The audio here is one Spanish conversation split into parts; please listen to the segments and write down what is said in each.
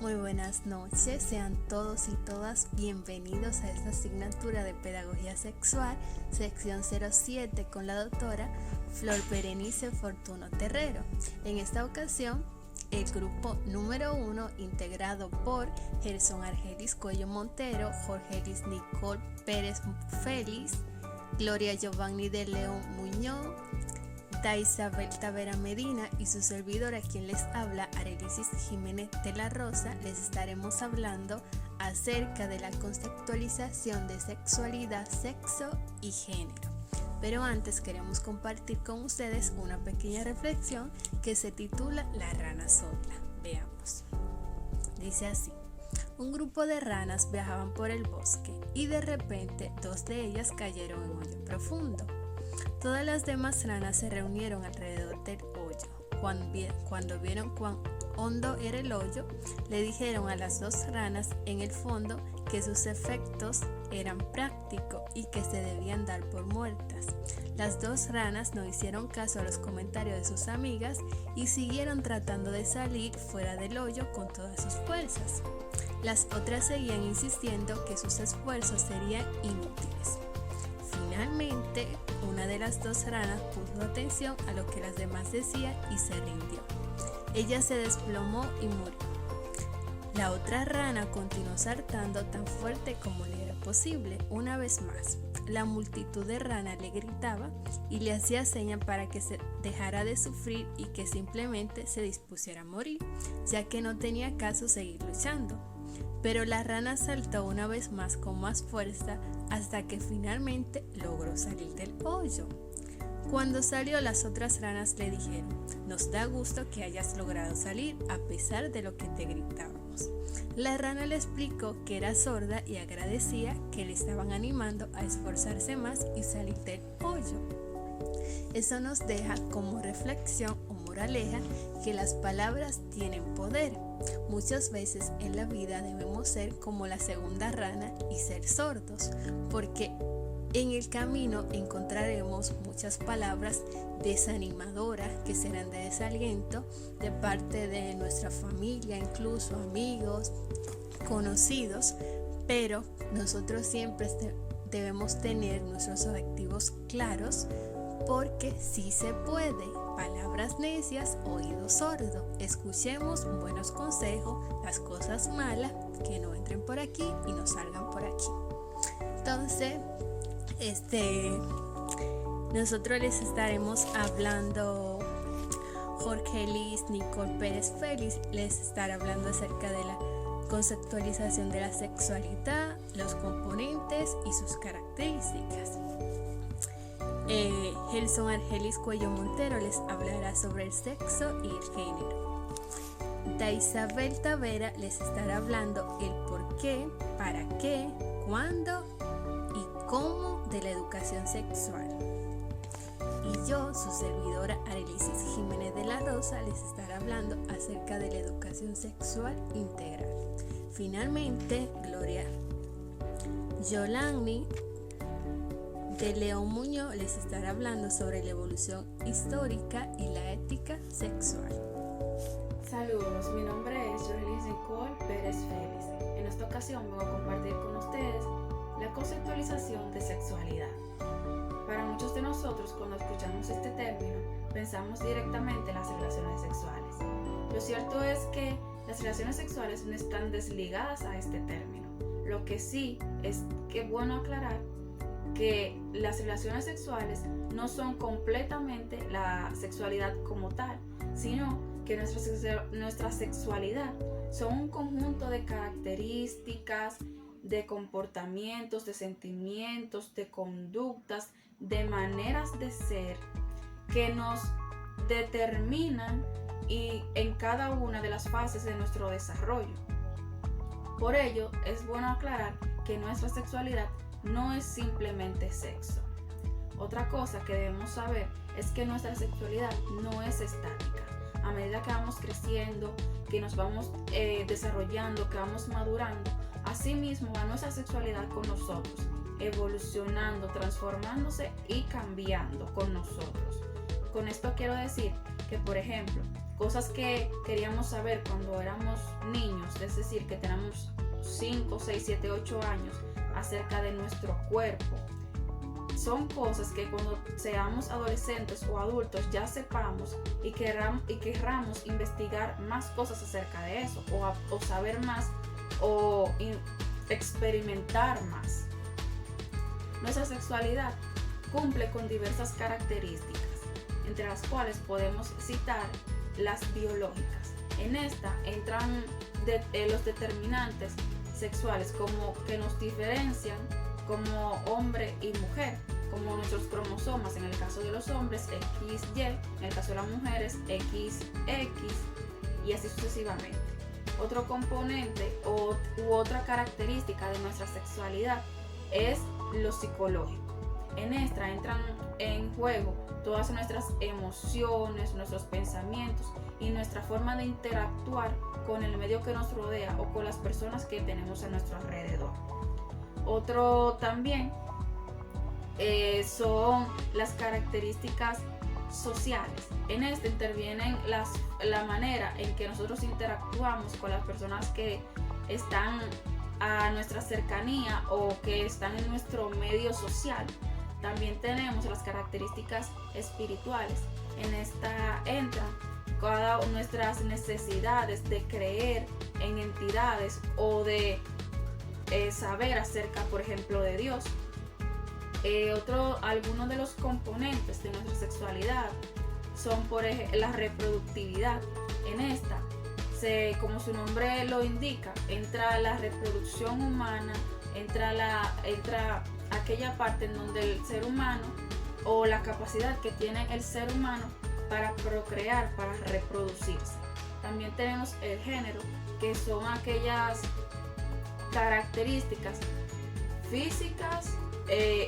Muy buenas noches, sean todos y todas bienvenidos a esta asignatura de Pedagogía Sexual, sección 07 con la doctora Flor Berenice Fortuno Terrero. En esta ocasión, el grupo número 1, integrado por Gerson Argelis Cuello Montero, Jorge Luis Nicole Pérez Félix, Gloria Giovanni de León Muñoz, Daisabel Tavera Medina y su servidora, quien les habla, Arelisis Jiménez de la Rosa, les estaremos hablando acerca de la conceptualización de sexualidad, sexo y género. Pero antes queremos compartir con ustedes una pequeña reflexión que se titula La rana sola. Veamos. Dice así: un grupo de ranas viajaban por el bosque y de repente dos de ellas cayeron en un hoyo profundo. Todas las demás ranas se reunieron alrededor del hoyo. Cuando vieron cuán hondo era el hoyo, le dijeron a las dos ranas en el fondo que sus efectos eran prácticos y que se debían dar por muertas. Las dos ranas no hicieron caso a los comentarios de sus amigas y siguieron tratando de salir fuera del hoyo con todas sus fuerzas. Las otras seguían insistiendo que sus esfuerzos serían inútiles. Finalmente, una de las dos ranas puso atención a lo que las demás decían y se rindió. Ella se desplomó y murió. La otra rana continuó saltando tan fuerte como le era posible. Una vez más, la multitud de ranas le gritaba y le hacía señas para que se dejara de sufrir y que simplemente se dispusiera a morir, ya que no tenía caso seguir luchando. Pero la rana saltó una vez más con más fuerza hasta que finalmente logró salir del hoyo. Cuando salió, las otras ranas le dijeron: nos da gusto que hayas logrado salir a pesar de lo que te gritábamos. La rana le explicó que era sorda y agradecía que le estaban animando a esforzarse más y salir del hoyo. Eso nos deja como reflexión o moraleja que las palabras tienen poder. Muchas veces en la vida debemos ser como la segunda rana y ser sordos, porque en el camino encontraremos muchas palabras desanimadoras que serán de desaliento de parte de nuestra familia, incluso amigos, conocidos, pero nosotros siempre debemos tener nuestros objetivos claros, porque sí se puede. Palabras necias, oído sordo. Escuchemos buenos consejos, las cosas malas que no entren por aquí y no salgan por aquí. Entonces, nosotros les estaremos hablando, Jorge Luis Nicole Pérez Félix les estará hablando acerca de la conceptualización de la sexualidad, los componentes y sus características. Gerson Argelis Cuello Montero les hablará sobre el sexo y el género. Daisabel Tavera les estará hablando el por qué, para qué, cuándo y cómo de la educación sexual. Y yo, su servidora Arelisis Jiménez de la Rosa, les estará hablando acerca de la educación sexual integral. Finalmente, Gloria Giovanni de León Muñoz les estará hablando sobre la evolución histórica y la ética sexual. Saludos, mi nombre es Jorgelis Nicole Pérez Félix. En esta ocasión vengo a compartir con ustedes la conceptualización de sexualidad. Para muchos de nosotros, cuando escuchamos este término, pensamos directamente en las relaciones sexuales. Lo cierto es que las relaciones sexuales no están desligadas a este término. Lo que sí es que es bueno aclarar que las relaciones sexuales no son completamente la sexualidad como tal, sino que nuestra sexualidad son un conjunto de características, de comportamientos, de sentimientos, de conductas, de maneras de ser que nos determinan y en cada una de las fases de nuestro desarrollo. Por ello, es bueno aclarar que nuestra sexualidad no es simplemente sexo. Otra cosa que debemos saber es que nuestra sexualidad no es estática. A medida que vamos creciendo, que nos vamos desarrollando, que vamos madurando, así mismo va nuestra sexualidad con nosotros, evolucionando, transformándose y cambiando con nosotros. Con esto quiero decir que, por ejemplo, cosas que queríamos saber cuando éramos niños, es decir, que tenemos 5, 6, 7, 8 años, acerca de nuestro cuerpo. Son cosas que cuando seamos adolescentes o adultos ya sepamos y querramos investigar más cosas acerca de eso, o saber más, o experimentar más. Nuestra sexualidad cumple con diversas características, entre las cuales podemos citar las biológicas. En esta entran los determinantes sexuales como que nos diferencian como hombre y mujer, como nuestros cromosomas, en el caso de los hombres XY, en el caso de las mujeres XX, y así sucesivamente. Otro componente u otra característica de nuestra sexualidad es lo psicológico. En esta entran en juego todas nuestras emociones, nuestros pensamientos y nuestra forma de interactuar con el medio que nos rodea o con las personas que tenemos a nuestro alrededor. Otro también son las características sociales. En este intervienen la manera en que nosotros interactuamos con las personas que están a nuestra cercanía o que están en nuestro medio social. También tenemos las características espirituales. En esta entran nuestras necesidades de creer en entidades o de saber acerca, por ejemplo, de Dios. Algunos de los componentes de nuestra sexualidad son, por ejemplo, la reproductividad. En esta, como su nombre lo indica, entra la reproducción humana, entra aquella parte en donde el ser humano, o la capacidad que tiene el ser humano para procrear, para reproducirse. También tenemos el género, que son aquellas características físicas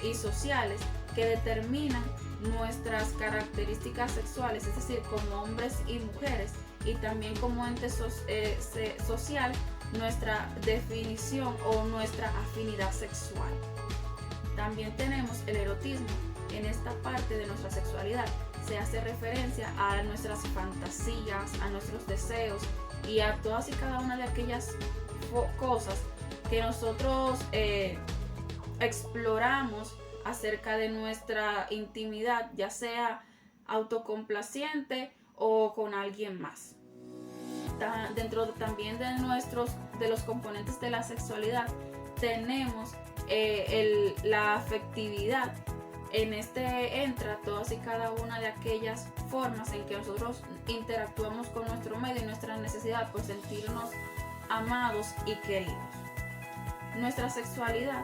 y sociales que determinan nuestras características sexuales, es decir, como hombres y mujeres, y también como ente social, nuestra definición o nuestra afinidad sexual. También tenemos el erotismo. En esta parte de nuestra sexualidad se hace referencia a nuestras fantasías, a nuestros deseos y a todas y cada una de aquellas cosas que nosotros exploramos acerca de nuestra intimidad, ya sea autocomplaciente o con alguien más. Dentro también de los componentes de la sexualidad tenemos la afectividad. En este entra todas y cada una de aquellas formas en que nosotros interactuamos con nuestro medio y nuestra necesidad por sentirnos amados y queridos. Nuestra sexualidad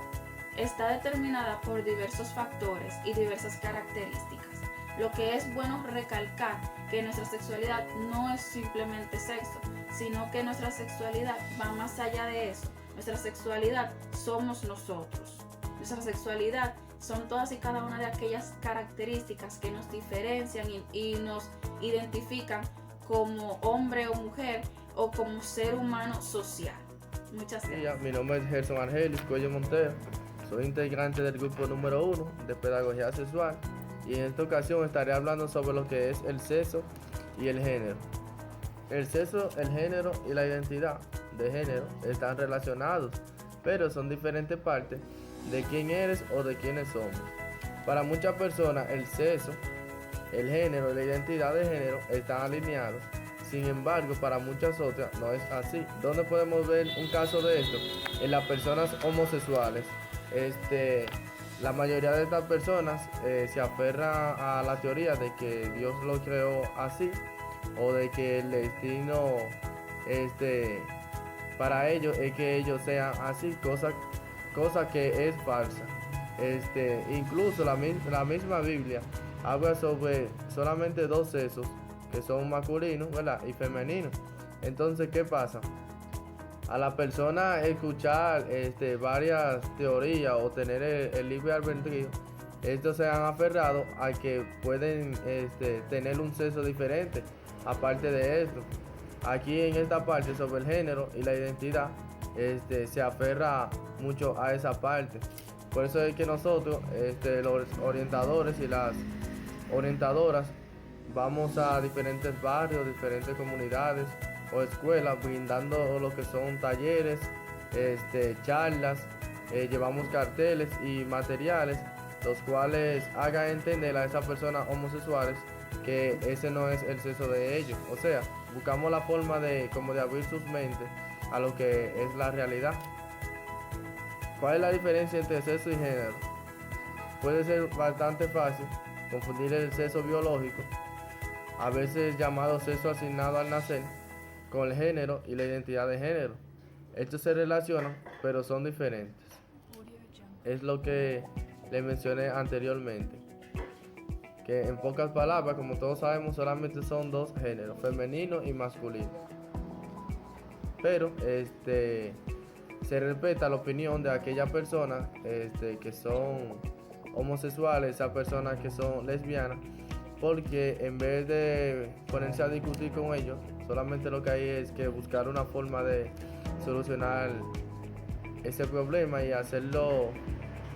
está determinada por diversos factores y diversas características. Lo que es bueno recalcar que nuestra sexualidad no es simplemente sexo, sino que nuestra sexualidad va más allá de eso. Nuestra sexualidad somos nosotros. Nuestra sexualidad son todas y cada una de aquellas características que nos diferencian y nos identifican como hombre o mujer o como ser humano social. Muchas gracias. Mi nombre es Gerson Argelis Cuello Montero. Soy integrante del grupo número 1 de Pedagogía Sexual y en esta ocasión estaré hablando sobre lo que es el sexo y el género. El sexo, el género y la identidad de género están relacionados, pero son diferentes partes de quién eres o de quiénes somos. Para muchas personas el sexo, el género y la identidad de género están alineados. Sin embargo, para muchas otras no es así. ¿Dónde podemos ver un caso de esto? En las personas homosexuales. La mayoría de estas personas se aferra a la teoría de que Dios lo creó así o de que el destino para ellos es que ellos sean así, cosa que es falsa. Incluso la misma Biblia habla sobre solamente dos sexos, que son masculinos, ¿verdad? Y femeninos. Entonces, ¿qué pasa? A la persona escuchar varias teorías o tener el libre albedrío, estos se han aferrado a que pueden tener un sexo diferente. Aparte de esto, aquí en esta parte sobre el género y la identidad, se aferra mucho a esa parte. Por eso es que nosotros, los orientadores y las orientadoras vamos a diferentes barrios, diferentes comunidades o escuelas brindando lo que son talleres, charlas, llevamos carteles y materiales los cuales hagan entender a esas personas homosexuales que ese no es el sexo de ellos. O sea, buscamos la forma de abrir sus mentes a lo que es la realidad. ¿Cuál es la diferencia entre sexo y género? Puede ser bastante fácil confundir el sexo biológico, a veces llamado sexo asignado al nacer, con el género y la identidad de género. Estos se relacionan, pero son diferentes. Es lo que les mencioné anteriormente, que en pocas palabras, como todos sabemos, solamente son dos géneros, femenino y masculino. Pero se respeta la opinión de aquellas personas que son homosexuales, esas personas que son lesbianas, porque en vez de ponerse a discutir con ellos, solamente lo que hay es que buscar una forma de solucionar ese problema y hacerlo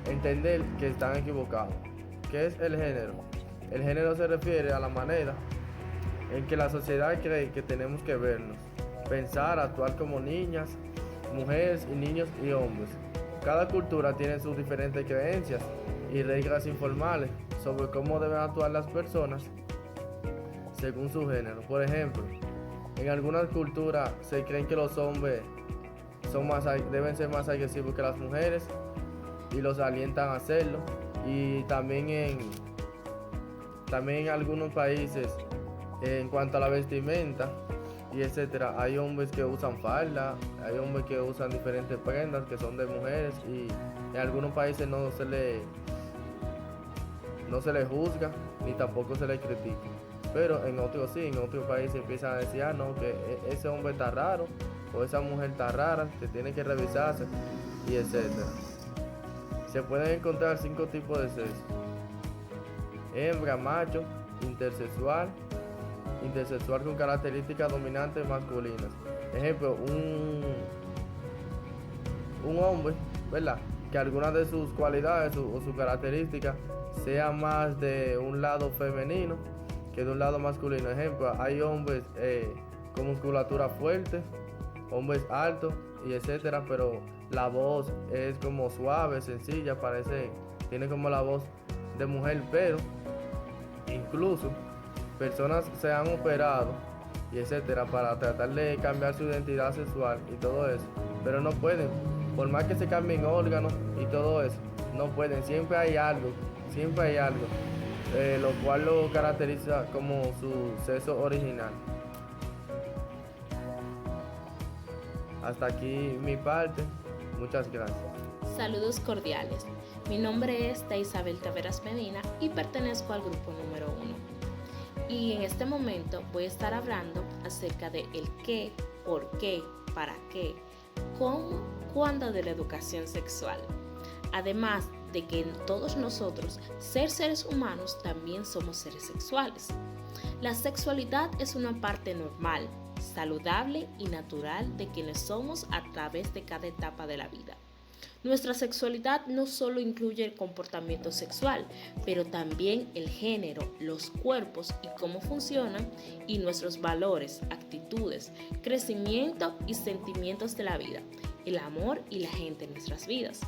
entender que están equivocados. ¿Qué es el género? El género se refiere a la manera en que la sociedad cree que tenemos que vernos, pensar, actuar como niñas, mujeres y niños y hombres. Cada cultura tiene sus diferentes creencias y reglas informales sobre cómo deben actuar las personas según su género. Por ejemplo, en algunas culturas se creen que los hombres deben ser más agresivos que las mujeres y los alientan a hacerlo. Y también en algunos países, en cuanto a la vestimenta y etcétera, hay hombres que usan falda, hay hombres que usan diferentes prendas que son de mujeres, y en algunos países no se le juzga ni tampoco se le critica. Pero en otros sí, en otros países empiezan a decir, no, que ese hombre está raro o esa mujer está rara, que tiene que revisarse y etcétera. Se pueden encontrar 5 tipos de sexo: hembra, macho, intersexual con características dominantes masculinas. Ejemplo, un hombre, ¿verdad?, que algunas de sus cualidades o sus características sean más de un lado femenino que de un lado masculino. Ejemplo, hay hombres con musculatura fuerte, hombres altos y etcétera, pero la voz es como suave, sencilla, tiene como la voz de mujer. Pero incluso personas se han operado y etcétera para tratar de cambiar su identidad sexual y todo eso, pero no pueden, por más que se cambien órganos y todo eso, no pueden. Siempre hay algo, lo cual lo caracteriza como su sexo original. Hasta aquí mi parte. Muchas gracias. Saludos cordiales. Mi nombre es Isabel Taveras Medina y pertenezco al grupo número 1. Y en este momento voy a estar hablando acerca de el qué, por qué, para qué, cómo, cuándo de la educación sexual. Además de que en todos nosotros, seres humanos, también somos seres sexuales. La sexualidad es una parte normal, saludable y natural de quienes somos a través de cada etapa de la vida. Nuestra sexualidad no solo incluye el comportamiento sexual, pero también el género, los cuerpos y cómo funcionan, y nuestros valores, actitudes, crecimiento y sentimientos de la vida, el amor y la gente en nuestras vidas.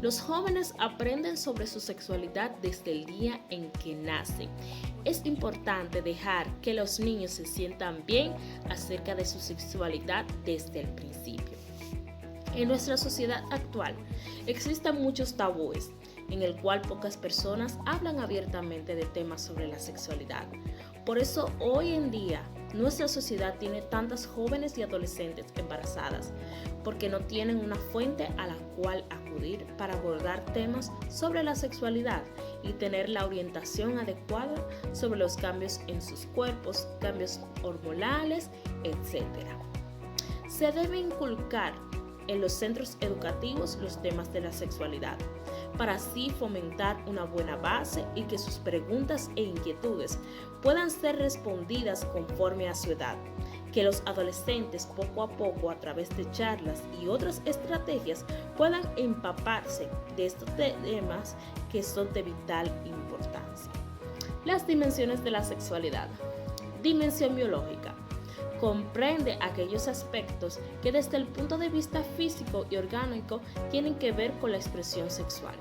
Los jóvenes aprenden sobre su sexualidad desde el día en que nacen. Es importante dejar que los niños se sientan bien acerca de su sexualidad desde el principio. En nuestra sociedad actual existen muchos tabúes en el cual pocas personas hablan abiertamente de temas sobre la sexualidad. Por eso hoy en día nuestra sociedad tiene tantas jóvenes y adolescentes embarazadas, porque no tienen una fuente a la cual acudir para abordar temas sobre la sexualidad y tener la orientación adecuada sobre los cambios en sus cuerpos, cambios hormonales, etc. Se debe inculcar en los centros educativos los temas de la sexualidad, para así fomentar una buena base y que sus preguntas e inquietudes puedan ser respondidas conforme a su edad, que los adolescentes poco a poco a través de charlas y otras estrategias puedan empaparse de estos temas que son de vital importancia. Las dimensiones de la sexualidad. Dimensión biológica. Comprende aquellos aspectos que desde el punto de vista físico y orgánico tienen que ver con la expresión sexual.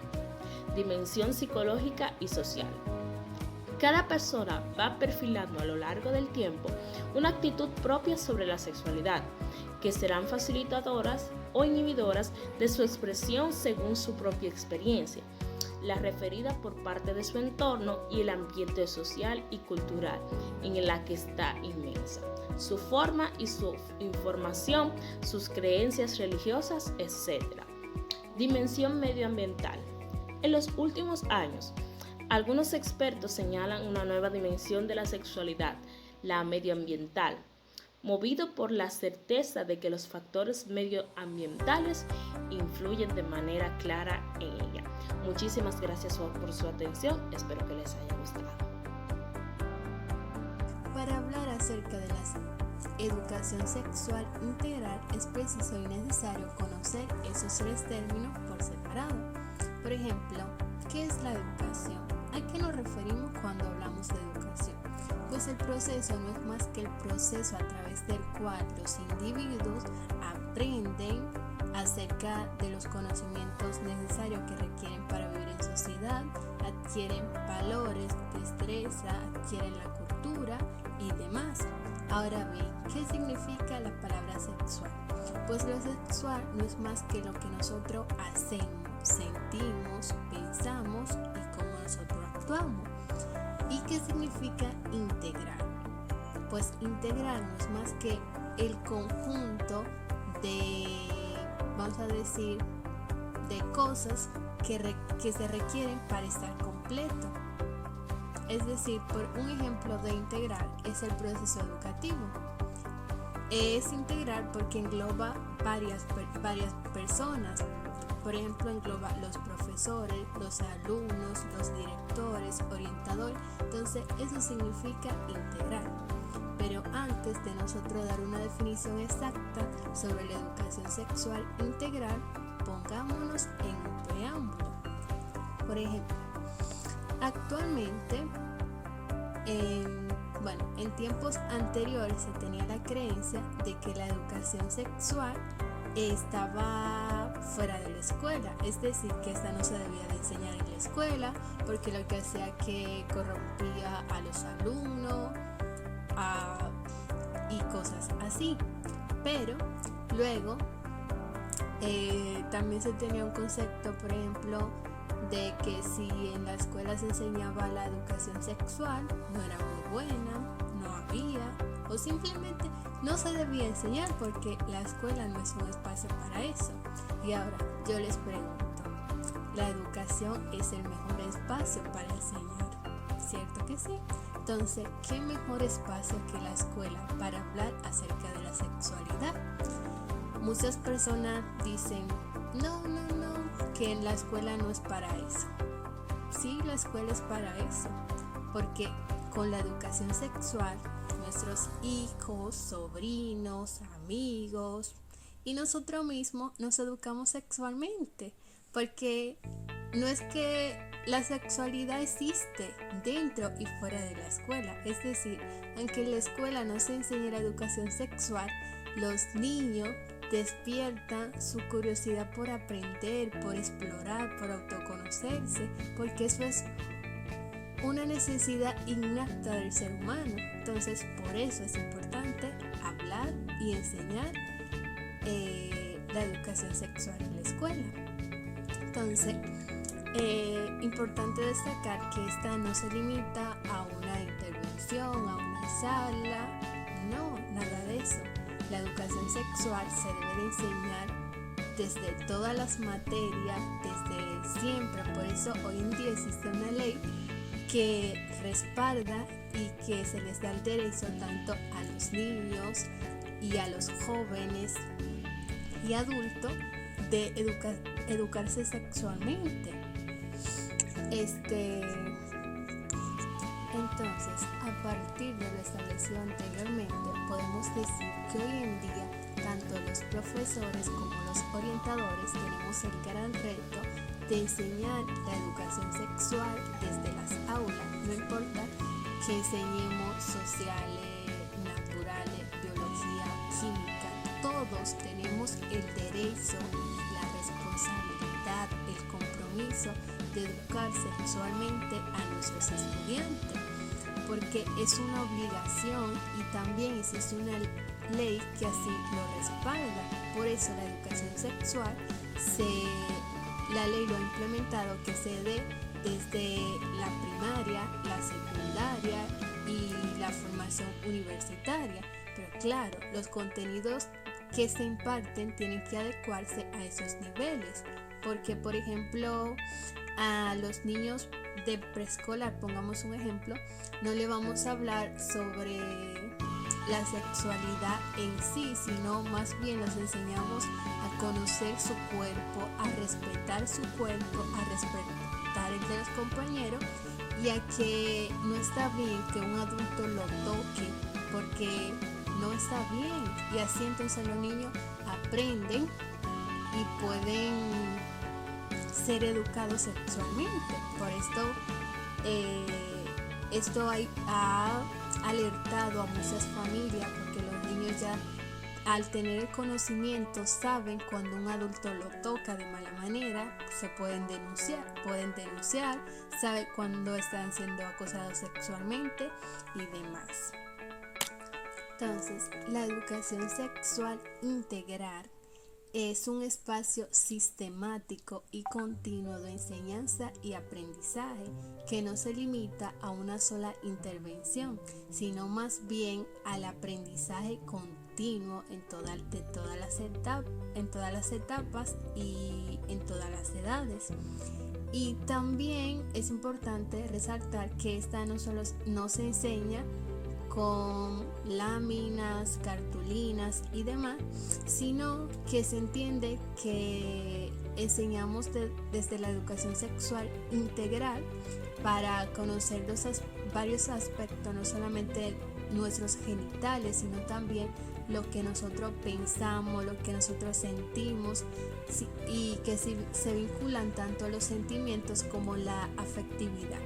Dimensión psicológica y social. Cada persona va perfilando a lo largo del tiempo una actitud propia sobre la sexualidad, que serán facilitadoras o inhibidoras de su expresión según su propia experiencia, la referida por parte de su entorno y el ambiente social y cultural en la que está inmersa, su forma y su información, sus creencias religiosas, etc. Dimensión medioambiental. En los últimos años, algunos expertos señalan una nueva dimensión de la sexualidad, la medioambiental, movido por la certeza de que los factores medioambientales influyen de manera clara en ella. Muchísimas gracias por su atención, espero que les haya gustado. Para hablar acerca de la educación sexual integral es preciso y necesario conocer esos tres términos por separado. Por ejemplo, ¿qué es la educación? ¿A qué nos referimos cuando hablamos de educación? Pues el proceso no es más que el proceso a través del cual los individuos aprenden acerca de los conocimientos necesarios que requieren para vivir en sociedad, adquieren valores, destreza, adquieren la cultura y demás. Ahora bien, ¿qué significa la palabra sexual? Pues lo sexual no es más que lo que nosotros hacemos, sentimos, pensamos y cómo nosotros actuamos. ¿Y qué significa integral? Pues integral no es más que el conjunto de, vamos a decir, de cosas que se requieren para estar completo. Es decir, por un ejemplo de integral es el proceso educativo. Es integral porque engloba varias personas. Por ejemplo, engloba los profesores, los alumnos, los directores, orientadores. Entonces, eso significa integral. Pero antes de nosotros dar una definición exacta sobre la educación sexual integral, pongámonos en un preámbulo. Por ejemplo, actualmente, en tiempos anteriores se tenía la creencia de que la educación sexual estaba fuera de la escuela, es decir, que esta no se debía de enseñar en la escuela porque lo que hacía que corrompía a los alumnos y cosas así. Pero luego también se tenía un concepto, por ejemplo, de que si en la escuela se enseñaba la educación sexual no era muy buena, no había, o simplemente no se debía enseñar porque la escuela no es un espacio para eso. Y ahora yo les pregunto, ¿la educación es el mejor espacio para enseñar? ¿Cierto que sí? Entonces, ¿qué mejor espacio que la escuela para hablar acerca de la sexualidad? Muchas personas dicen, no, que en la escuela no es para eso. Sí, la escuela es para eso, porque con la educación sexual, nuestros hijos, sobrinos, amigos y nosotros mismos nos educamos sexualmente, porque no es que la sexualidad existe dentro y fuera de la escuela. Es decir, aunque en la escuela no se enseña la educación sexual, los niños despiertan su curiosidad por aprender, por explorar, por autoconocerse, porque eso es una necesidad innata del ser humano. Entonces, por eso es importante hablar y enseñar la educación sexual en la escuela. Entonces, importante destacar que esta no se limita a una intervención, a una sala, no, nada de eso. La educación sexual se debe de enseñar desde todas las materias, desde siempre. Por eso hoy en día existe una ley que respalda y que se les da el derecho tanto a los niños y a los jóvenes y adultos de educarse sexualmente. Entonces, a partir de lo establecido anteriormente, podemos decir que hoy en día tanto los profesores como los orientadores tenemos el gran reto de enseñar la educación sexual desde las aulas. No importa que enseñemos sociales, naturales, biología, química, todos tenemos el derecho, la responsabilidad, el compromiso de educar sexualmente a nuestros estudiantes, porque es una obligación y también existe una ley que así lo respalda. Por eso la educación sexual, la ley lo ha implementado que se dé desde la primaria, la secundaria y la formación universitaria. Pero claro, los contenidos que se imparten tienen que adecuarse a esos niveles, porque por ejemplo a los niños de preescolar, pongamos un ejemplo, no le vamos a hablar sobre la sexualidad en sí, sino más bien los enseñamos a conocer su cuerpo, a respetar su cuerpo, a respetar el de los compañeros, y a que no está bien que un adulto lo toque, porque no está bien, y así entonces los niños aprenden y pueden ser educados sexualmente. Por esto ha alertado a muchas familias, porque los niños ya al tener el conocimiento saben cuando un adulto lo toca de mala manera, se pueden denunciar, saben cuando están siendo acosados sexualmente y demás. Entonces, la educación sexual integral es un espacio sistemático y continuo de enseñanza y aprendizaje que no se limita a una sola intervención, sino más bien al aprendizaje continuo en todas las etapas y en todas las edades. Y también es importante resaltar que esta no se enseña con láminas, cartulinas y demás, sino que se entiende que enseñamos desde la educación sexual integral para conocer varios aspectos, no solamente nuestros genitales, sino también lo que nosotros pensamos, lo que nosotros sentimos, y que se vinculan tanto los sentimientos como la afectividad.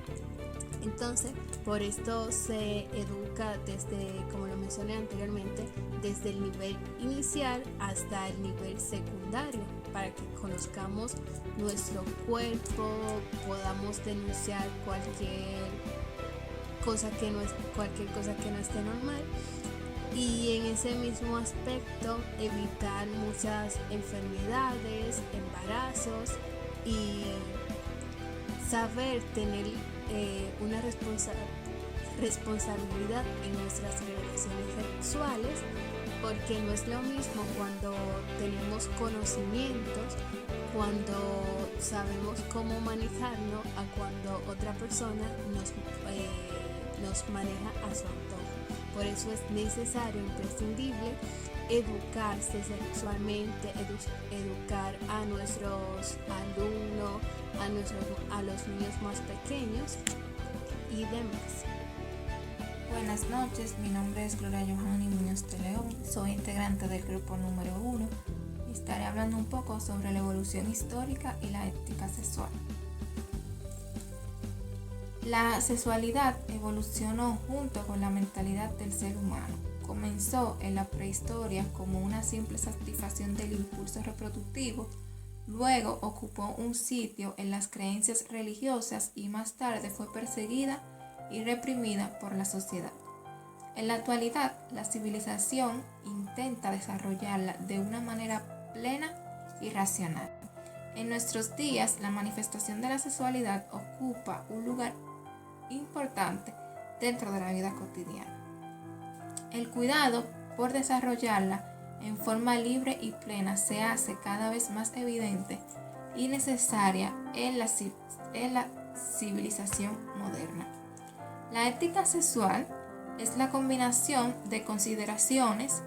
Entonces, por esto se educa desde, como lo mencioné anteriormente, desde el nivel inicial hasta el nivel secundario, para que conozcamos nuestro cuerpo, podamos denunciar cualquier cosa que no esté normal, y en ese mismo aspecto evitar muchas enfermedades, embarazos, y saber tener una responsabilidad en nuestras relaciones sexuales, porque no es lo mismo cuando tenemos conocimientos, cuando sabemos cómo manejarnos, a cuando otra persona nos maneja a su antojo. Por eso es necesario, imprescindible, educarse sexualmente, educar a nuestros alumnos, a los niños más pequeños y demás. Buenas noches, mi nombre es Gloria Johanny Muñoz de León, soy integrante del grupo número 1 y estaré hablando un poco sobre la evolución histórica y la ética sexual. La sexualidad evolucionó junto con la mentalidad del ser humano. Comenzó en la prehistoria como una simple satisfacción del impulso reproductivo, luego ocupó un sitio en las creencias religiosas y más tarde fue perseguida y reprimida por la sociedad. En la actualidad, la civilización intenta desarrollarla de una manera plena y racional. En nuestros días, la manifestación de la sexualidad ocupa un lugar importante dentro de la vida cotidiana. El cuidado por desarrollarla en forma libre y plena se hace cada vez más evidente y necesaria en la civilización moderna. La ética sexual es la combinación de consideraciones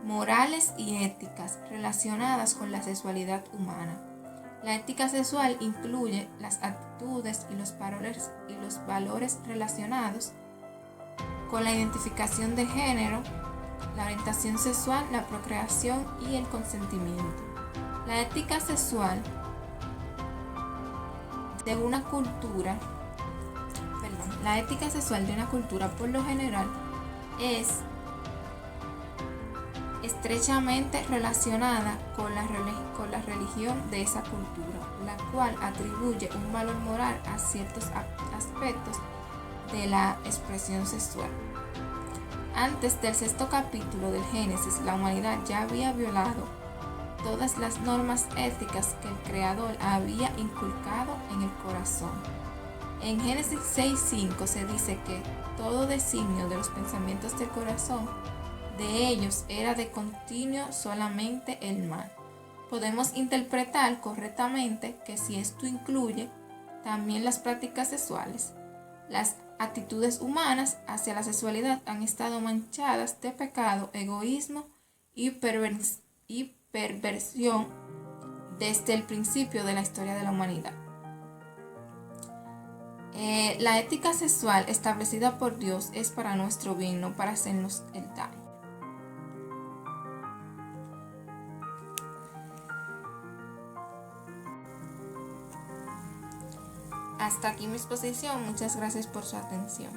morales y éticas relacionadas con la sexualidad humana. La ética sexual incluye las actitudes y los valores relacionados con la identificación de género, la orientación sexual, la procreación y el consentimiento. La ética sexual de una cultura, la ética sexual de una cultura por lo general es estrechamente relacionada con la religión de esa cultura, la cual atribuye un valor moral a ciertos aspectos de la expresión sexual. Antes del 6º capítulo del Génesis, la humanidad ya había violado todas las normas éticas que el Creador había inculcado en el corazón. En Génesis 6:5 se dice que todo designio de los pensamientos del corazón de ellos era de continuo solamente el mal. Podemos interpretar correctamente que si esto incluye también las prácticas sexuales, las actitudes humanas hacia la sexualidad han estado manchadas de pecado, egoísmo y perversión desde el principio de la historia de la humanidad. La ética sexual establecida por Dios es para nuestro bien, no para hacernos el daño. Hasta aquí mi exposición. Muchas gracias por su atención.